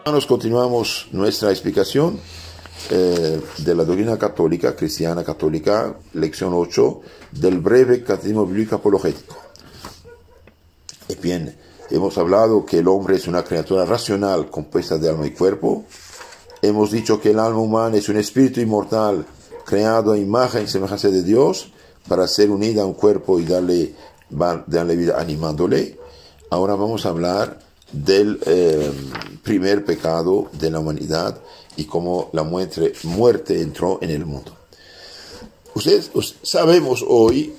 Hermanos, continuamos nuestra explicación de la doctrina católica, cristiana católica, lección 8 del breve catecismo bíblico apologético. Y bien, hemos hablado que el hombre es una criatura racional compuesta de alma y cuerpo. Hemos dicho que el alma humana es un espíritu inmortal creado a imagen y semejanza de Dios para ser unida a un cuerpo y darle vida animándole. Ahora vamos a hablar del primer pecado de la humanidad y cómo la muerte entró en el mundo. Sabemos hoy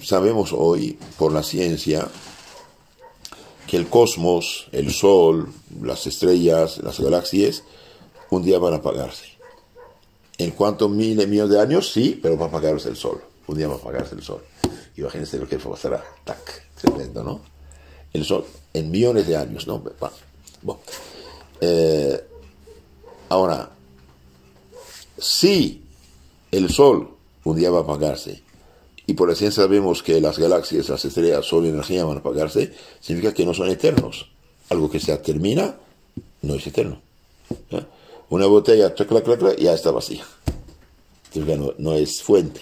por la ciencia que el cosmos, el sol, las estrellas, las galaxias, un día van a apagarse. ¿En cuántos miles de millones de años? Sí, pero va a apagarse el sol. Un día va a apagarse el sol. Imagínense lo que pasará. ¡Tac! Tremendo, ¿no? El sol, en millones de años, ¿no? Bueno. Ahora, si el sol un día va a apagarse, y por la ciencia sabemos que las galaxias, las estrellas, sol y energía van a apagarse, significa que no son eternos. Algo que se termina no es eterno. ¿Eh? Una botella, ya está vacía. No es fuente.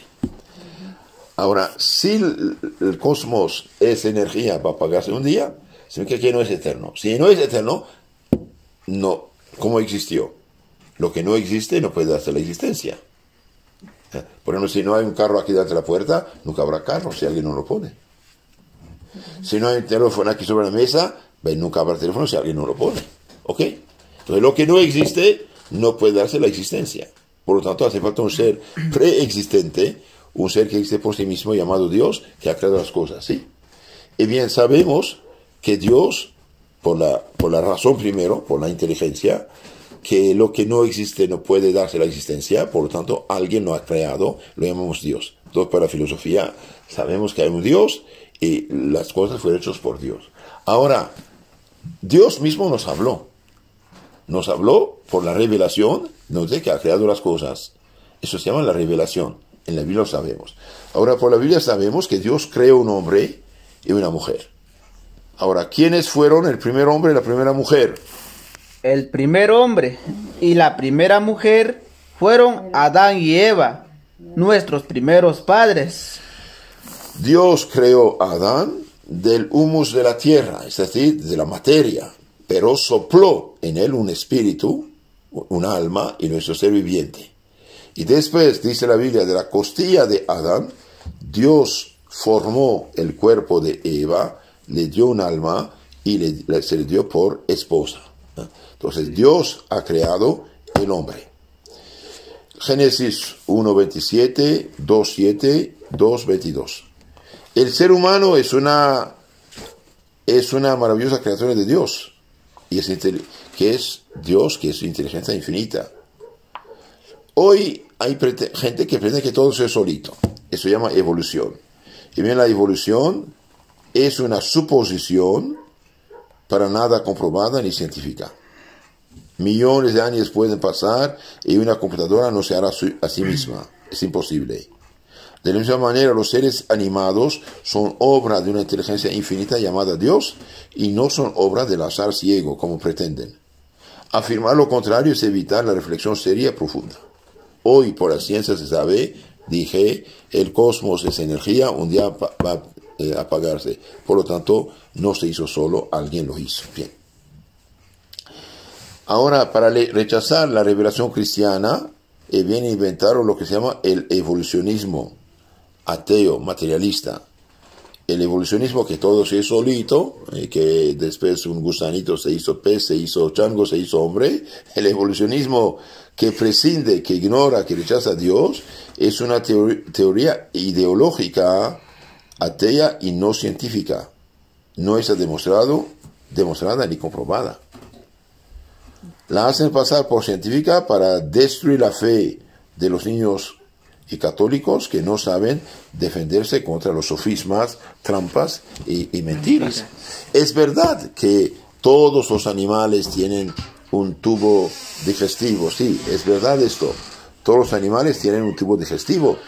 Ahora, si el cosmos es energía para apagarse un día, significa que no es eterno. Si no es eterno, no. ¿Cómo existió? Lo que no existe no puede darse la existencia. Por ejemplo, si no hay un carro aquí delante de la puerta, nunca habrá carro si alguien no lo pone. Si no hay un teléfono aquí sobre la mesa, nunca habrá teléfono si alguien no lo pone. ¿Ok? Entonces, lo que no existe no puede darse la existencia. Por lo tanto, hace falta un ser preexistente, un ser que existe por sí mismo llamado Dios, que ha creado las cosas, ¿sí? Y bien, sabemos que Dios, por la razón primero, por la inteligencia, que lo que no existe no puede darse la existencia, por lo tanto, alguien lo ha creado, lo llamamos Dios. Entonces, para la filosofía, sabemos que hay un Dios y las cosas fueron hechas por Dios. Ahora, Dios mismo nos habló por la revelación, nos dice que ha creado las cosas. Eso se llama la revelación. En la Biblia lo sabemos. Ahora, por la Biblia sabemos que Dios creó un hombre y una mujer. Ahora, ¿quiénes fueron el primer hombre y la primera mujer? El primer hombre y la primera mujer fueron Adán y Eva, nuestros primeros padres. Dios creó a Adán del humus de la tierra, es decir, de la materia, pero sopló en él un espíritu, un alma y nuestro ser viviente. Y después, dice la Biblia, de la costilla de Adán, Dios formó el cuerpo de Eva, le dio un alma y se le dio por esposa. Entonces, Dios ha creado el hombre. Génesis 1:27, 2:7, 2:22. El ser humano es una maravillosa criatura de Dios, y que es Dios, que es inteligencia infinita. Hoy hay gente que pretende que todo sea solito. Eso se llama evolución. Y bien, la evolución es una suposición para nada comprobada ni científica. Millones de años pueden pasar y una computadora no se hará a sí misma. Es imposible. De la misma manera, los seres animados son obra de una inteligencia infinita llamada Dios y no son obra del azar ciego, como pretenden. Afirmar lo contrario es evitar la reflexión seria y profunda. Hoy, por la ciencia se sabe, el cosmos es energía, un día va a apagarse. Por lo tanto, no se hizo solo, alguien lo hizo. Bien. Ahora, para rechazar la revelación cristiana, viene a inventar lo que se llama el evolucionismo ateo, materialista. El evolucionismo que todo se hizo solito, que después un gusanito se hizo pez, se hizo chango, se hizo hombre. El evolucionismo que prescinde, que ignora, que rechaza a Dios, es una teoría ideológica, atea y no científica. No está demostrada ni comprobada. La hacen pasar por científica para destruir la fe de los niños y católicos que no saben defenderse contra los sofismas, trampas y mentiras. Es verdad que todos los animales tienen un tubo digestivo, sí, es verdad esto. Todos los animales tienen un tubo digestivo,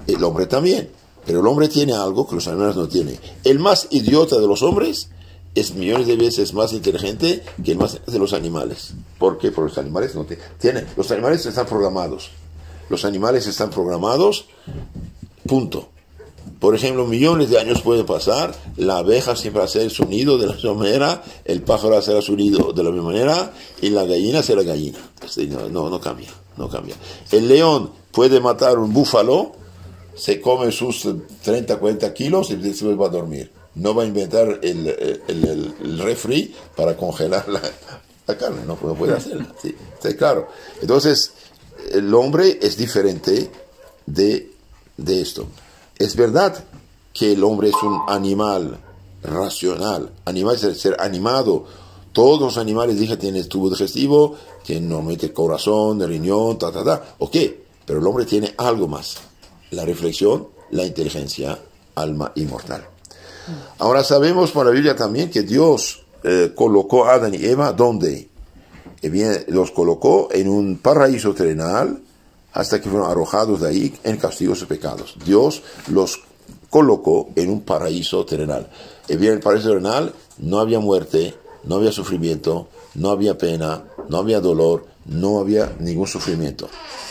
el hombre también, pero el hombre tiene algo que los animales no tienen. El más idiota de los hombres es millones de veces más inteligente que el más de los animales. ¿Por qué? Porque los animales no tienen. Los animales están programados. Los animales están programados, punto. Por ejemplo, millones de años pueden pasar, la abeja siempre hace su nido de la misma manera, el pájaro hace su nido de la misma manera, y la gallina hace la gallina. No cambia, no cambia. El león puede matar un búfalo, se come sus 30, 40 kilos y después va a dormir. No va a inventar el refri para congelar la carne, no puede hacerlo. Sí, está claro. Entonces, el hombre es diferente de esto. Es verdad que el hombre es un animal racional. Animal es ser animado. Todos los animales, dije, tienen tubo digestivo, tienen normalmente corazón, riñón, Ok, pero el hombre tiene algo más. La reflexión, la inteligencia, alma inmortal. Ahora sabemos por la Biblia también que Dios colocó a Adán y Eva, ¿dónde? Bien, los colocó en un paraíso terrenal hasta que fueron arrojados de ahí en castigo de sus pecados. Dios los colocó en un paraíso terrenal. Bien, en el paraíso terrenal no había muerte, no había sufrimiento, no había pena, no había dolor, no había ningún sufrimiento.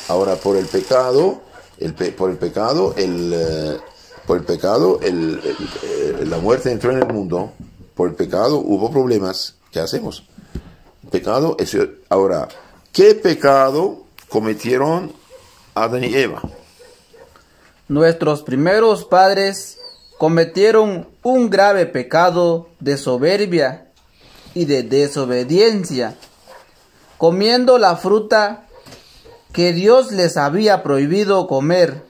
Ahora, por el pecado, la muerte entró en el mundo. Por el pecado hubo problemas. ¿Qué hacemos? Pecado es... Ahora, ¿qué pecado cometieron Adán y Eva? Nuestros primeros padres cometieron un grave pecado de soberbia y de desobediencia, comiendo la fruta que Dios les había prohibido comer.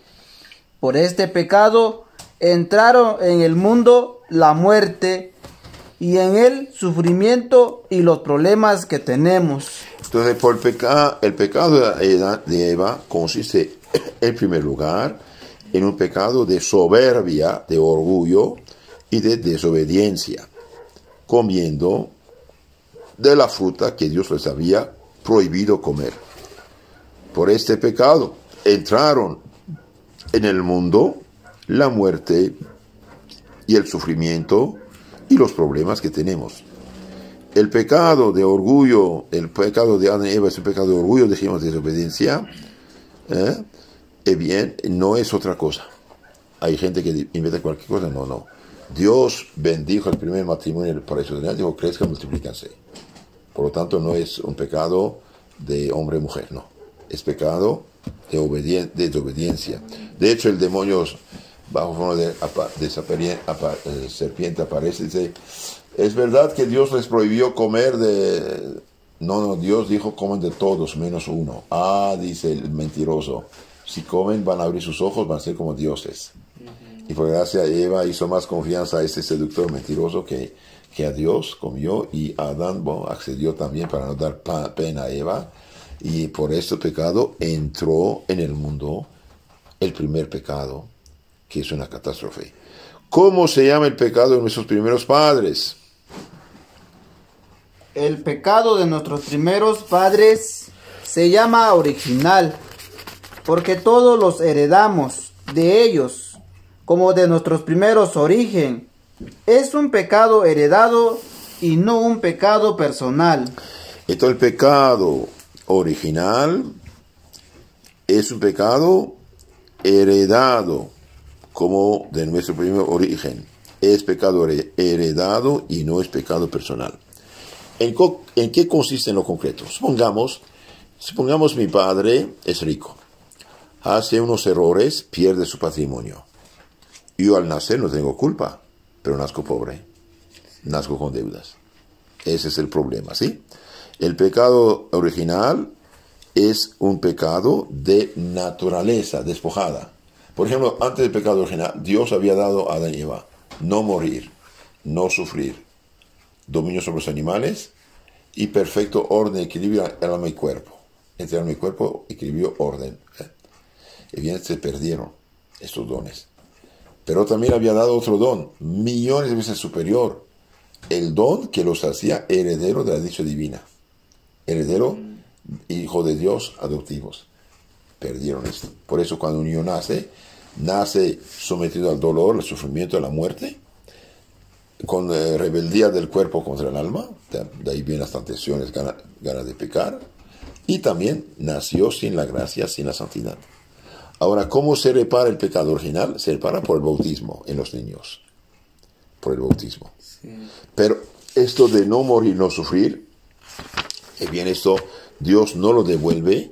Por este pecado entraron en el mundo la muerte y en el sufrimiento y los problemas que tenemos. Entonces, por el pecado de Eva consiste, en primer lugar, en un pecado de soberbia, de orgullo y de desobediencia, comiendo de la fruta que Dios les había prohibido comer. Por este pecado entraron en el mundo la muerte y el sufrimiento y los problemas que tenemos. El pecado de orgullo, el pecado de Adán y Eva es un pecado de orgullo, dijimos, de desobediencia. Bien, no es otra cosa. Hay gente que inventa cualquier cosa, no. Dios bendijo el primer matrimonio en el paraíso terrenal, dijo, crezcan, multiplícanse. Por lo tanto, no es un pecado de hombre y mujer, no. Es pecado de desobediencia. De hecho, el demonio, bajo forma de serpiente, aparece y dice, es verdad que Dios les prohibió comer de... No, Dios dijo, comen de todos, menos uno. Dice el mentiroso, si comen van a abrir sus ojos, van a ser como dioses. Y por gracia Eva hizo más confianza a este seductor mentiroso que a Dios, comió, y Adán accedió también para no dar pena a Eva. Y por este pecado entró en el mundo el primer pecado, que es una catástrofe. ¿Cómo se llama el pecado de nuestros primeros padres? El pecado de nuestros primeros padres se llama original, porque todos los heredamos de ellos, como de nuestros primeros origen. Es un pecado heredado y no un pecado personal. Entonces el pecado original es un pecado heredado, como de nuestro primer origen. Es pecado heredado y no es pecado personal. ¿En qué consiste en lo concreto? Supongamos mi padre es rico, hace unos errores, pierde su patrimonio. Yo al nacer no tengo culpa, pero nazco pobre, nazco con deudas. Ese es el problema, ¿sí? El pecado original es un pecado de naturaleza despojada. Por ejemplo, antes del pecado original, Dios había dado a Adán y Eva no morir, no sufrir, dominio sobre los animales y perfecto orden, equilibrio en alma y cuerpo. Entre alma y cuerpo, equilibrio, orden. Y bien, se perdieron estos dones. Pero también había dado otro don, millones de veces superior. El don que los hacía heredero de la dicha divina. Heredero, hijo de Dios, adoptivos. Perdieron esto. Por eso cuando un niño nace sometido al dolor, al sufrimiento, a la muerte. con rebeldía del cuerpo contra el alma, de ahí vienen las tentaciones, ganas de pecar, y también nació sin la gracia, sin la santidad. Ahora, ¿cómo se repara el pecado original? Se repara por el bautismo en los niños, por el bautismo. Sí. Pero esto de no morir, no sufrir, bien, esto Dios no lo devuelve,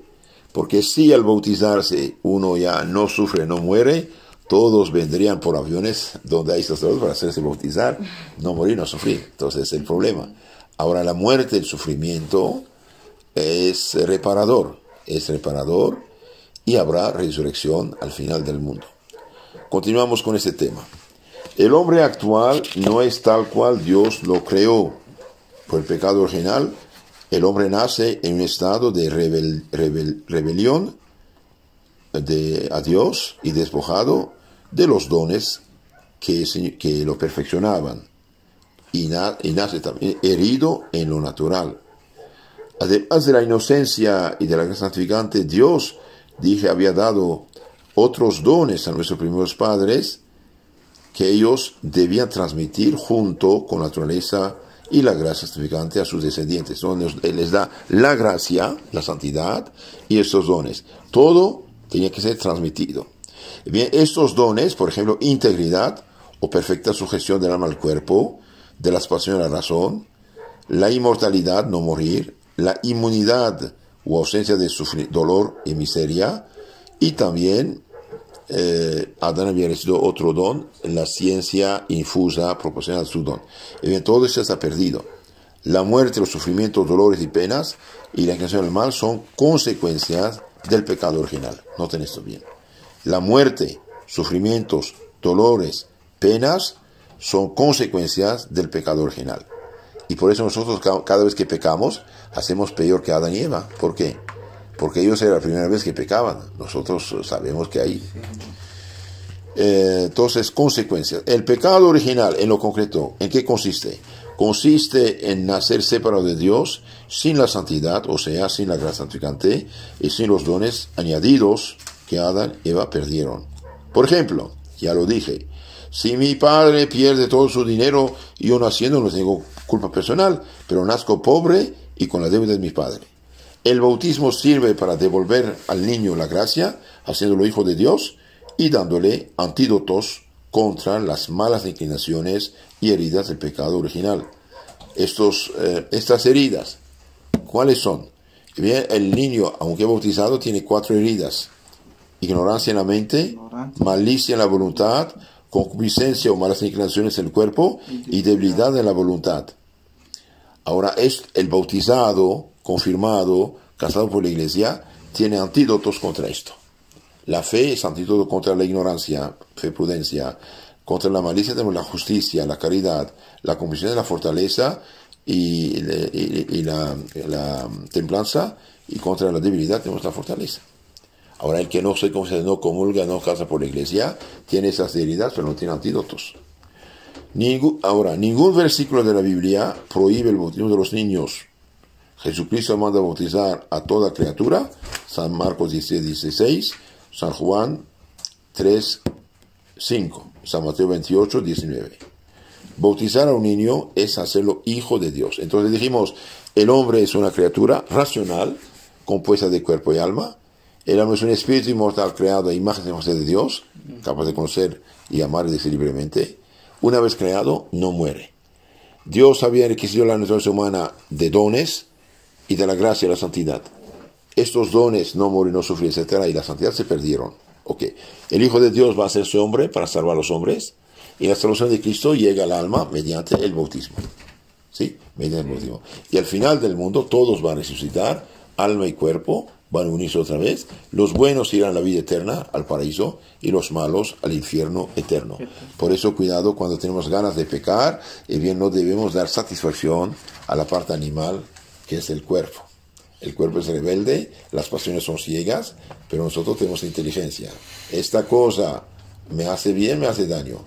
porque si al bautizarse uno ya no sufre, no muere, todos vendrían por aviones donde hay sacerdotes para hacerse bautizar, no morir, no sufrir. Entonces es el problema. Ahora la muerte, el sufrimiento, es reparador y habrá resurrección al final del mundo. Continuamos con este tema. El hombre actual no es tal cual Dios lo creó. Por el pecado original, el hombre nace en un estado de rebelión a Dios y despojado de los dones que lo perfeccionaban, y nace también herido en lo natural. Además de la inocencia y de la gracia santificante, Dios, había dado otros dones a nuestros primeros padres que ellos debían transmitir junto con la naturaleza y la gracia santificante a sus descendientes. Él les da la gracia, la santidad y estos dones. Todo tenía que ser transmitido. Bien, estos dones, por ejemplo, integridad o perfecta sujeción del alma al cuerpo, de las pasiones a la razón, la inmortalidad, no morir, la inmunidad o ausencia de dolor y miseria, y también Adán había recibido otro don, la ciencia infusa proporcionada a su don. Bien, todo eso está perdido. La muerte, los sufrimientos, dolores y penas y la inclinación al mal son consecuencias del pecado original. Noten esto bien. La muerte, sufrimientos, dolores, penas son consecuencias del pecado original. Y por eso nosotros cada vez que pecamos hacemos peor que Adán y Eva. ¿Por qué? Porque ellos era la primera vez que pecaban. Nosotros sabemos que hay. Entonces, consecuencias. El pecado original, en lo concreto, ¿en qué consiste? Consiste en nacer separado de Dios, sin la santidad, o sea, sin la gracia santificante, y sin los dones añadidos que Adán y Eva perdieron. Por ejemplo, ya lo dije, si mi padre pierde todo su dinero y yo naciendo no tengo culpa personal, pero nazco pobre y con la deuda de mi padre. El bautismo sirve para devolver al niño la gracia, haciéndolo hijo de Dios y dándole antídotos contra las malas inclinaciones y heridas del pecado original. Estas heridas, ¿cuáles son? Bien, el niño, aunque bautizado, tiene 4 heridas: ignorancia en la mente, malicia en la voluntad, concupiscencia o malas inclinaciones en el cuerpo y debilidad en la voluntad. Ahora, el bautizado, confirmado, casado por la iglesia, tiene antídotos contra esto. La fe es antídoto contra la ignorancia, fe, prudencia. Contra la malicia tenemos la justicia, la caridad, la convicción de la fortaleza y la templanza, y contra la debilidad tenemos la fortaleza. Ahora, el que no se confiesa, no comulga, no casa por la iglesia, tiene esas heridas, pero no tiene antídotos. Ningún versículo de la Biblia prohíbe el bautismo de los niños. Jesucristo manda bautizar a toda criatura, San Marcos 16, San Juan 3:5, San Mateo 28:19. Bautizar a un niño es hacerlo hijo de Dios. Entonces dijimos, el hombre es una criatura racional, compuesta de cuerpo y alma. El hombre es un espíritu inmortal creado a imagen y semejanza de Dios, capaz de conocer y amar y decir libremente. Una vez creado, no muere. Dios había enriquecido la naturaleza humana de dones y de la gracia y la santidad. Estos dones, no morir, no sufrir, etc., y la santidad se perdieron. Okay. El Hijo de Dios va a hacerse hombre para salvar a los hombres, y la salvación de Cristo llega al alma mediante el bautismo. ¿Sí? Mediante el bautismo. Y al final del mundo todos van a resucitar, alma y cuerpo, van a unirse otra vez. Los buenos irán a la vida eterna, al paraíso, y los malos al infierno eterno. Por eso, cuidado cuando tenemos ganas de pecar, y bien no debemos dar satisfacción a la parte animal, que es el cuerpo. El cuerpo es rebelde, las pasiones son ciegas, pero nosotros tenemos inteligencia. Esta cosa me hace bien, me hace daño.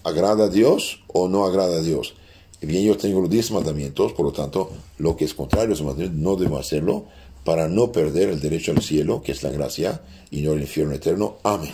¿Agrada a Dios o no agrada a Dios? Y bien, yo tengo los 10 mandamientos, por lo tanto, lo que es contrario a esos mandamientos no debo hacerlo, para no perder el derecho al cielo, que es la gracia, y no el infierno eterno. Amén.